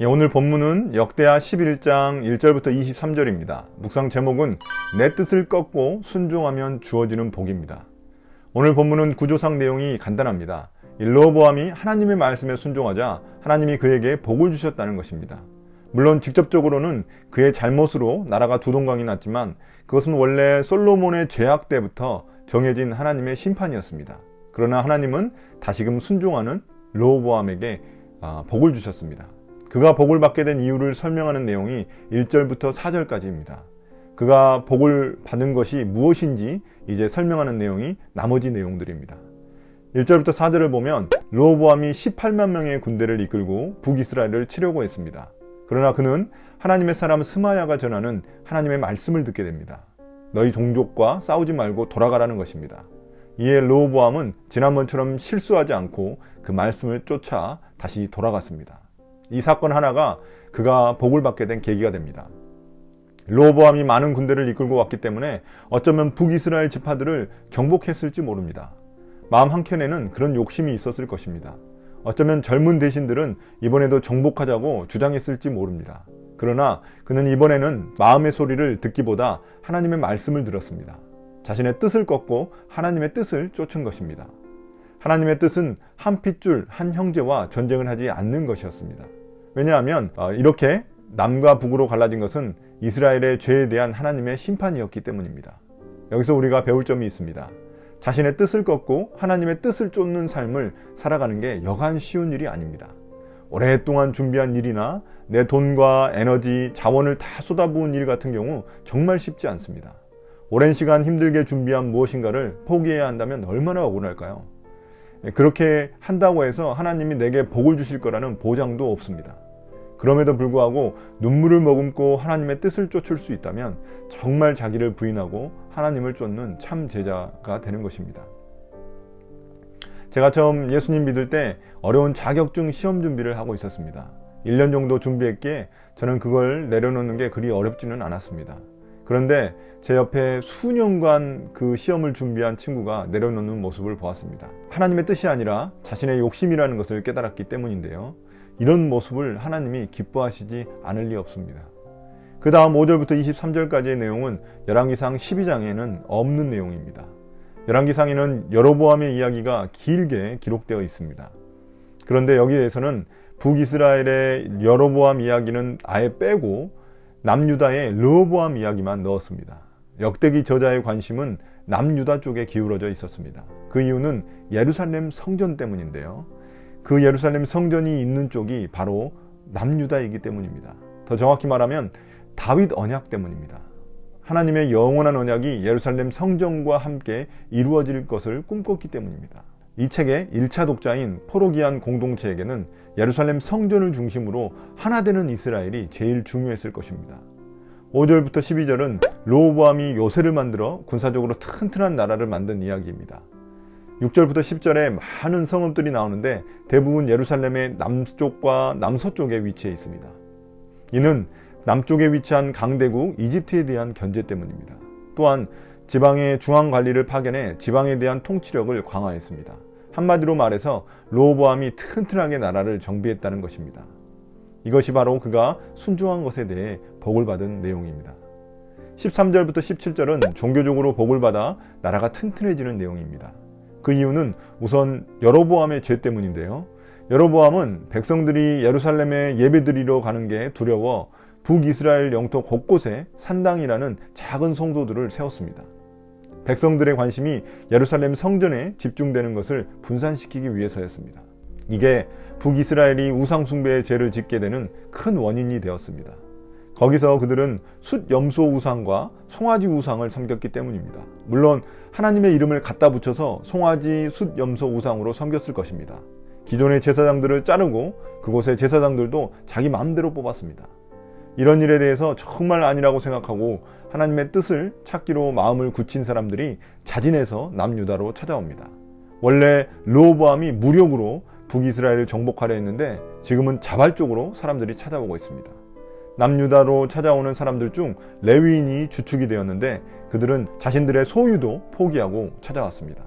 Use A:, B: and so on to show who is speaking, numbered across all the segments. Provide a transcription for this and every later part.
A: 오늘 본문은 역대하 11장 1절부터 23절입니다. 묵상 제목은 내 뜻을 꺾고 순종하면 주어지는 복입니다. 오늘 본문은 구조상 내용이 간단합니다. 르호보암이 하나님의 말씀에 순종하자 하나님이 그에게 복을 주셨다는 것입니다. 물론 직접적으로는 그의 잘못으로 나라가 두 동강이 났지만 그것은 원래 솔로몬의 죄악 때부터 정해진 하나님의 심판이었습니다. 그러나 하나님은 다시금 순종하는 르호보암에게 복을 주셨습니다. 그가 복을 받게 된 이유를 설명하는 내용이 1절부터 4절까지입니다. 그가 복을 받은 것이 무엇인지 이제 설명하는 내용이 나머지 내용들입니다. 1절부터 4절을 보면 르호보암이 18만 명의 군대를 이끌고 북이스라엘을 치려고 했습니다. 그러나 그는 하나님의 사람 스마야가 전하는 하나님의 말씀을 듣게 됩니다. 너희 종족과 싸우지 말고 돌아가라는 것입니다. 이에 르호보암은 지난번처럼 실수하지 않고 그 말씀을 쫓아 다시 돌아갔습니다. 이 사건 하나가 그가 복을 받게 된 계기가 됩니다. 르호보암이 많은 군대를 이끌고 왔기 때문에 어쩌면 북이스라엘 지파들을 정복했을지 모릅니다. 마음 한켠에는 그런 욕심이 있었을 것입니다. 어쩌면 젊은 대신들은 이번에도 정복하자고 주장했을지 모릅니다. 그러나 그는 이번에는 마음의 소리를 듣기보다 하나님의 말씀을 들었습니다. 자신의 뜻을 꺾고 하나님의 뜻을 쫓은 것입니다. 하나님의 뜻은 한 핏줄 한 형제와 전쟁을 하지 않는 것이었습니다. 왜냐하면 이렇게 남과 북으로 갈라진 것은 이스라엘의 죄에 대한 하나님의 심판이었기 때문입니다. 여기서 우리가 배울 점이 있습니다. 자신의 뜻을 꺾고 하나님의 뜻을 쫓는 삶을 살아가는 게 여간 쉬운 일이 아닙니다. 오랫동안 준비한 일이나 내 돈과 에너지, 자원을 다 쏟아부은 일 같은 경우 정말 쉽지 않습니다. 오랜 시간 힘들게 준비한 무엇인가를 포기해야 한다면 얼마나 억울할까요? 그렇게 한다고 해서 하나님이 내게 복을 주실 거라는 보장도 없습니다. 그럼에도 불구하고 눈물을 머금고 하나님의 뜻을 쫓을 수 있다면 정말 자기를 부인하고 하나님을 쫓는 참 제자가 되는 것입니다. 제가 처음 예수님 믿을 때 어려운 자격증 시험 준비를 하고 있었습니다. 1년 정도 준비했기에 저는 그걸 내려놓는 게 그리 어렵지는 않았습니다. 그런데 제 옆에 수년간 그 시험을 준비한 친구가 내려놓는 모습을 보았습니다. 하나님의 뜻이 아니라 자신의 욕심이라는 것을 깨달았기 때문인데요. 이런 모습을 하나님이 기뻐하시지 않을 리 없습니다. 그 다음 5절부터 23절까지의 내용은 열왕기상 12장에는 없는 내용입니다. 열왕기상에는 여로보암의 이야기가 길게 기록되어 있습니다. 그런데 여기에서는 북이스라엘의 여로보암 이야기는 아예 빼고 남유다의 르호보암 이야기만 넣었습니다. 역대기 저자의 관심은 남유다 쪽에 기울어져 있었습니다. 그 이유는 예루살렘 성전 때문인데요. 그 예루살렘 성전이 있는 쪽이 바로 남유다이기 때문입니다. 더 정확히 말하면 다윗 언약 때문입니다. 하나님의 영원한 언약이 예루살렘 성전과 함께 이루어질 것을 꿈꿨기 때문입니다. 이 책의 1차 독자인 포로기안 공동체에게는 예루살렘 성전을 중심으로 하나 되는 이스라엘이 제일 중요했을 것입니다. 5절부터 12절은 르호보암이 요새를 만들어 군사적으로 튼튼한 나라를 만든 이야기입니다. 6절부터 10절에 많은 성읍들이 나오는데 대부분 예루살렘의 남쪽과 남서쪽에 위치해 있습니다. 이는 남쪽에 위치한 강대국 이집트에 대한 견제 때문입니다. 또한 지방의 중앙관리를 파견해 지방에 대한 통치력을 강화했습니다. 한마디로 말해서 르호보암이 튼튼하게 나라를 정비했다는 것입니다. 이것이 바로 그가 순종한 것에 대해 복을 받은 내용입니다. 13절부터 17절은 종교적으로 복을 받아 나라가 튼튼해지는 내용입니다. 그 이유는 우선 여로보암의 죄 때문인데요. 여로보암은 백성들이 예루살렘에 예배드리러 가는 게 두려워 북이스라엘 영토 곳곳에 산당이라는 작은 성소들을 세웠습니다. 백성들의 관심이 예루살렘 성전에 집중되는 것을 분산시키기 위해서였습니다. 이게 북이스라엘이 우상숭배의 죄를 짓게 되는 큰 원인이 되었습니다. 거기서 그들은 숫염소 우상과 송아지 우상을 섬겼기 때문입니다. 물론 하나님의 이름을 갖다 붙여서 송아지, 숫염소 우상으로 섬겼을 것입니다. 기존의 제사장들을 자르고 그곳의 제사장들도 자기 마음대로 뽑았습니다. 이런 일에 대해서 정말 아니라고 생각하고 하나님의 뜻을 찾기로 마음을 굳힌 사람들이 자진해서 남유다로 찾아옵니다. 원래 르호보암이 무력으로 북이스라엘을 정복하려 했는데 지금은 자발적으로 사람들이 찾아오고 있습니다. 남유다로 찾아오는 사람들 중 레위인이 주축이 되었는데 그들은 자신들의 소유도 포기하고 찾아왔습니다.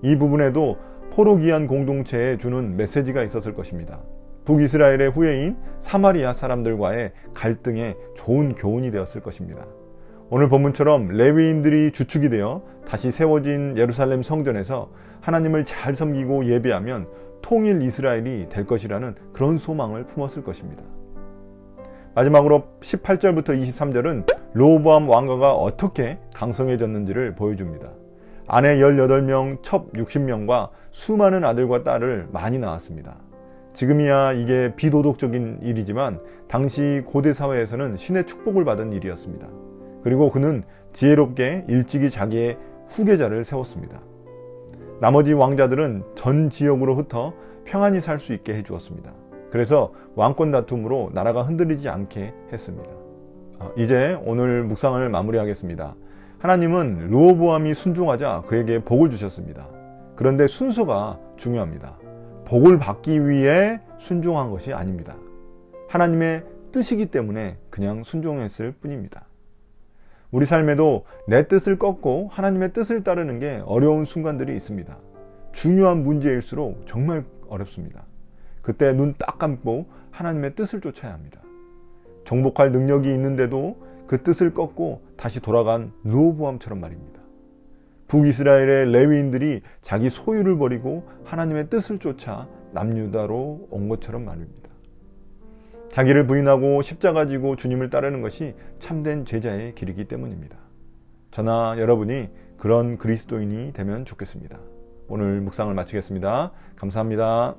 A: 이 부분에도 포로기안 공동체에 주는 메시지가 있었을 것입니다. 북이스라엘의 후예인 사마리아 사람들과의 갈등에 좋은 교훈이 되었을 것입니다. 오늘 본문처럼 레위인들이 주축이 되어 다시 세워진 예루살렘 성전에서 하나님을 잘 섬기고 예배하면 통일 이스라엘이 될 것이라는 그런 소망을 품었을 것입니다. 마지막으로 18절부터 23절은 르호보암 왕가가 어떻게 강성해졌는지를 보여줍니다. 아내 18명, 첩 60명과 수많은 아들과 딸을 많이 낳았습니다. 지금이야 이게 비도덕적인 일이지만 당시 고대 사회에서는 신의 축복을 받은 일이었습니다. 그리고 그는 지혜롭게 일찍이 자기의 후계자를 세웠습니다. 나머지 왕자들은 전 지역으로 흩어 평안히 살 수 있게 해주었습니다. 그래서 왕권 다툼으로 나라가 흔들리지 않게 했습니다. 이제 오늘 묵상을 마무리하겠습니다. 하나님은 르호보암이 순종하자 그에게 복을 주셨습니다. 그런데 순서가 중요합니다. 복을 받기 위해 순종한 것이 아닙니다. 하나님의 뜻이기 때문에 그냥 순종했을 뿐입니다. 우리 삶에도 내 뜻을 꺾고 하나님의 뜻을 따르는 게 어려운 순간들이 있습니다. 중요한 문제일수록 정말 어렵습니다. 그때 눈 딱 감고 하나님의 뜻을 쫓아야 합니다. 정복할 능력이 있는데도 그 뜻을 꺾고 다시 돌아간 르호보암처럼 말입니다. 북이스라엘의 레위인들이 자기 소유를 버리고 하나님의 뜻을 쫓아 남유다로 온 것처럼 말입니다. 자기를 부인하고 십자가 지고 주님을 따르는 것이 참된 제자의 길이기 때문입니다. 저나 여러분이 그런 그리스도인이 되면 좋겠습니다. 오늘 묵상을 마치겠습니다. 감사합니다.